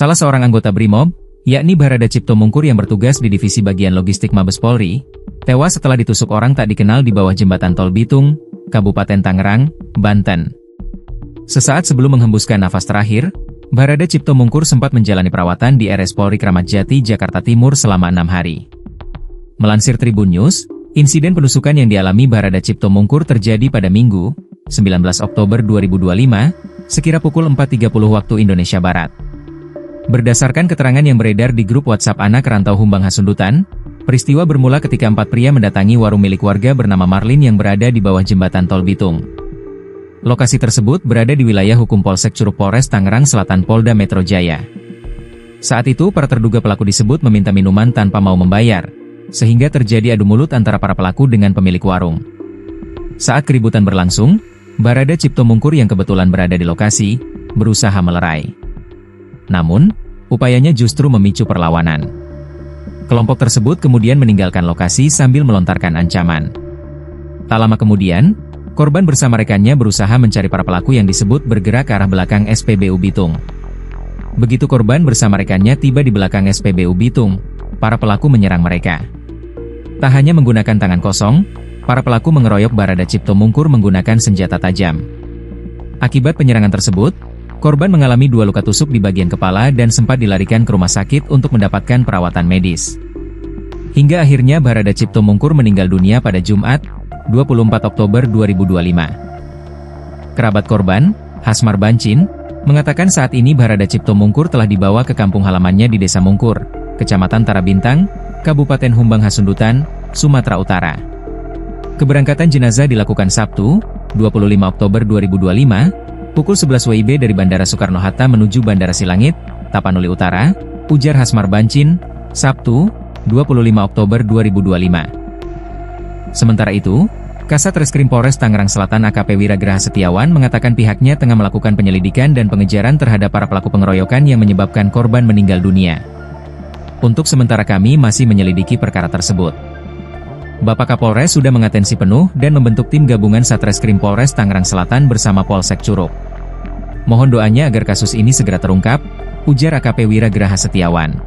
Salah seorang anggota BRIMOB, yakni Barada Cipto Mungkur yang bertugas di Divisi Bagian Logistik Mabes Polri, tewas setelah ditusuk orang tak dikenal di bawah jembatan Tol Bitung, Kabupaten Tangerang, Banten. Sesaat sebelum menghembuskan nafas terakhir, Barada Cipto Mungkur sempat menjalani perawatan di RS Polri Kramat Jati, Jakarta Timur selama 6 hari. Melansir Tribun News, insiden penusukan yang dialami Barada Cipto Mungkur terjadi pada Minggu, 19 Oktober 2025, sekira pukul 4.30 waktu Indonesia Barat. Berdasarkan keterangan yang beredar di grup WhatsApp anak rantau Humbang Hasundutan, peristiwa bermula ketika 4 pria mendatangi warung milik warga bernama Marlin yang berada di bawah jembatan Tol Bitung. Lokasi tersebut berada di wilayah hukum Polsek Curug Polres Tangerang Selatan Polda Metro Jaya. Saat itu para terduga pelaku disebut meminta minuman tanpa mau membayar, sehingga terjadi adu mulut antara para pelaku dengan pemilik warung. Saat keributan berlangsung, Barada Cipto Mungkur yang kebetulan berada di lokasi, berusaha melerai. Namun, upayanya justru memicu perlawanan. Kelompok tersebut kemudian meninggalkan lokasi sambil melontarkan ancaman. Tak lama kemudian, korban bersama rekannya berusaha mencari para pelaku yang disebut bergerak ke arah belakang SPBU Bitung. Begitu korban bersama rekannya tiba di belakang SPBU Bitung, para pelaku menyerang mereka. Tak hanya menggunakan tangan kosong, para pelaku mengeroyok Barada Cipto Mungkur menggunakan senjata tajam. Akibat penyerangan tersebut, korban mengalami 2 luka tusuk di bagian kepala dan sempat dilarikan ke rumah sakit untuk mendapatkan perawatan medis. Hingga akhirnya Barada Cipto Mungkur meninggal dunia pada Jumat, 24 Oktober 2025. Kerabat korban, Hasmar Bancin, mengatakan saat ini Barada Cipto Mungkur telah dibawa ke kampung halamannya di Desa Mungkur, Kecamatan Tarabintang, Kabupaten Humbang Hasundutan, Sumatera Utara. Keberangkatan jenazah dilakukan Sabtu, 25 Oktober 2025, pukul 11 WIB dari Bandara Soekarno-Hatta menuju Bandara Silangit, Tapanuli Utara, ujar Hasmar Bancin, Sabtu, 25 Oktober 2025. Sementara itu, Kasat Reskrim Polres Tangerang Selatan AKP Wiragraha Setiawan mengatakan pihaknya tengah melakukan penyelidikan dan pengejaran terhadap para pelaku pengeroyokan yang menyebabkan korban meninggal dunia. Untuk sementara kami masih menyelidiki perkara tersebut. Bapak Kapolres sudah mengatensi penuh dan membentuk tim gabungan Satreskrim Polres Tangerang Selatan bersama Polsek Curug. Mohon doanya agar kasus ini segera terungkap, ujar AKP Wiragraha Setiawan.